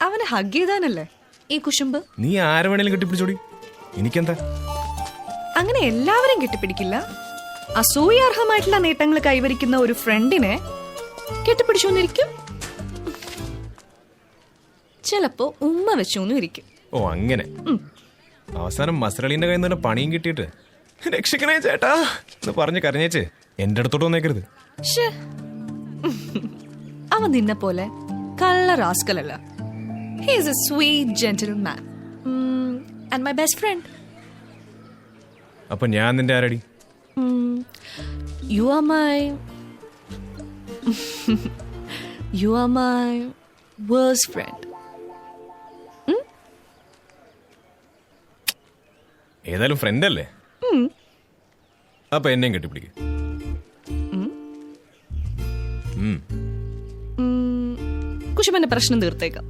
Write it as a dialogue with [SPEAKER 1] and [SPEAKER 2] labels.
[SPEAKER 1] അവനെ ഹഗ് ചെയ്താനല്ലേ ഈ കുശുമ്പ്.
[SPEAKER 2] നീ ആരെ വേണേലും കെട്ടിപ്പിടിച്ചോടി, എനിക്കെന്താ?
[SPEAKER 1] അങ്ങനെ എല്ലാവരും കെട്ടിപ്പിടിക്കില്ല. അസൂയാർഹമായിട്ടുള്ള നേട്ടങ്ങൾ കൈവരിക്കുന്ന ഒരു ഫ്രണ്ടിനെ കെട്ടിപ്പിടിച്ചോന്നിരിക്കും. ചിലപ്പോ ഉമ്മ വെച്ചോന്നും ഇരിക്കും.
[SPEAKER 2] ഓ അങ്ങനെ. അവസാനം മസറളിന്റെ കയ്യിൽ നിന്ന് പണിയും കിട്ടിയിട്ട് രക്ഷിക്കണേ ചേട്ടാ എന്ന് പറഞ്ഞ് കരഞ്ഞേച്ച് എന്റെ അടുത്തോട്ട് വന്നേക്കരുത്.
[SPEAKER 1] അവൻ നിന്നെ പോലെ കള്ള റാസ്കലല്ല. He is a sweet gentleman and my best friend.
[SPEAKER 2] അപ്പൊ ഞാൻ നിന്റെ ആരടി?
[SPEAKER 1] You are my worst friend.
[SPEAKER 2] ഏതായാലും ഫ്രണ്ട് അല്ലേ, അപ്പൊ എന്നെയും കെട്ടിപ്പിടിക്ക്.
[SPEAKER 1] കുശുമ്പന്റെ പ്രശ്നം തീർത്തേക്കാം.